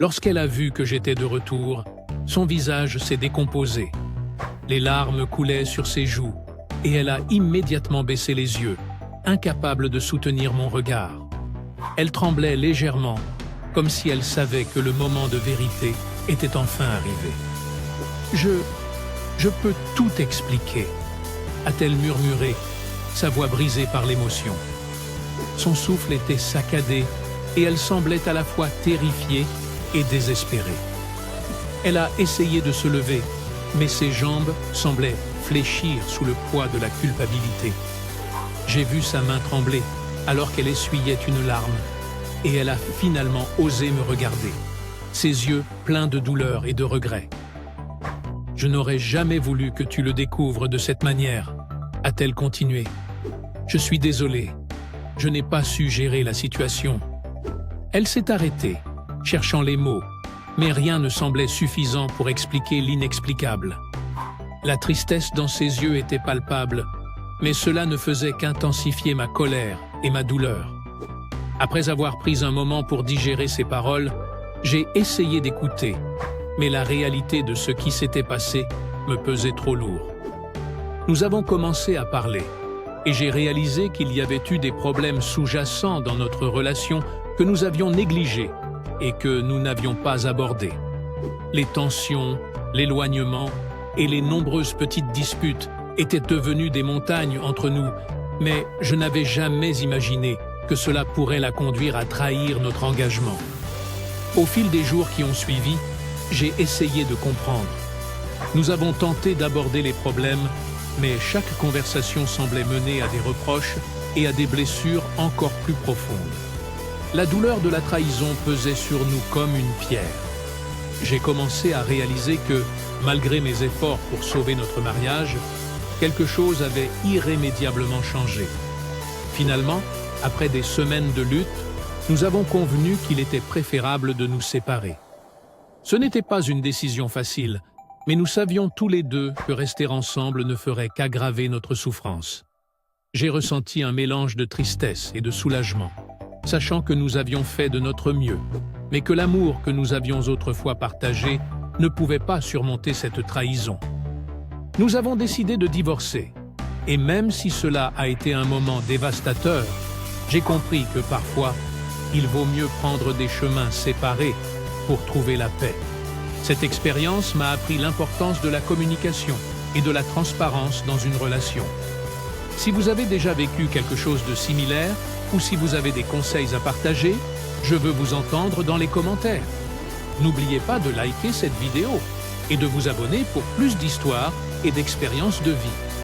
Lorsqu'elle a vu que j'étais de retour, son visage s'est décomposé. Les larmes coulaient sur ses joues et elle a immédiatement baissé les yeux, incapable de soutenir mon regard. Elle tremblait légèrement, comme si elle savait que le moment de vérité était enfin arrivé. Je peux tout expliquer, a-t-elle murmuré, sa voix brisée par l'émotion. Son souffle était saccadé et elle semblait à la fois terrifiée et désespérée. Elle a essayé de se lever, mais ses jambes semblaient fléchir sous le poids de la culpabilité. J'ai vu sa main trembler alors qu'elle essuyait une larme, et elle a finalement osé me regarder, ses yeux pleins de douleur et de regret. « Je n'aurais jamais voulu que tu le découvres de cette manière », a-t-elle continué. « Je suis désolée, je n'ai pas su gérer la situation. » Elle s'est arrêtée, cherchant les mots, mais rien ne semblait suffisant pour expliquer l'inexplicable. La tristesse dans ses yeux était palpable, mais cela ne faisait qu'intensifier ma colère et ma douleur. Après avoir pris un moment pour digérer ses paroles, j'ai essayé d'écouter, mais la réalité de ce qui s'était passé me pesait trop lourd. Nous avons commencé à parler, et j'ai réalisé qu'il y avait eu des problèmes sous-jacents dans notre relation que nous avions négligés et que nous n'avions pas abordés. Les tensions, l'éloignement et les nombreuses petites disputes étaient devenues des montagnes entre nous, mais je n'avais jamais imaginé que cela pourrait la conduire à trahir notre engagement. Au fil des jours qui ont suivi, j'ai essayé de comprendre. Nous avons tenté d'aborder les problèmes, mais chaque conversation semblait mener à des reproches et à des blessures encore plus profondes. La douleur de la trahison pesait sur nous comme une pierre. J'ai commencé à réaliser que, malgré mes efforts pour sauver notre mariage, quelque chose avait irrémédiablement changé. Finalement, après des semaines de lutte, nous avons convenu qu'il était préférable de nous séparer. Ce n'était pas une décision facile, mais nous savions tous les deux que rester ensemble ne ferait qu'aggraver notre souffrance. J'ai ressenti un mélange de tristesse et de soulagement, sachant que nous avions fait de notre mieux, mais que l'amour que nous avions autrefois partagé ne pouvait pas surmonter cette trahison. Nous avons décidé de divorcer, et même si cela a été un moment dévastateur, j'ai compris que parfois, il vaut mieux prendre des chemins séparés pour trouver la paix. Cette expérience m'a appris l'importance de la communication et de la transparence dans une relation. Si vous avez déjà vécu quelque chose de similaire ou si vous avez des conseils à partager, je veux vous entendre dans les commentaires. N'oubliez pas de liker cette vidéo et de vous abonner pour plus d'histoires et d'expériences de vie.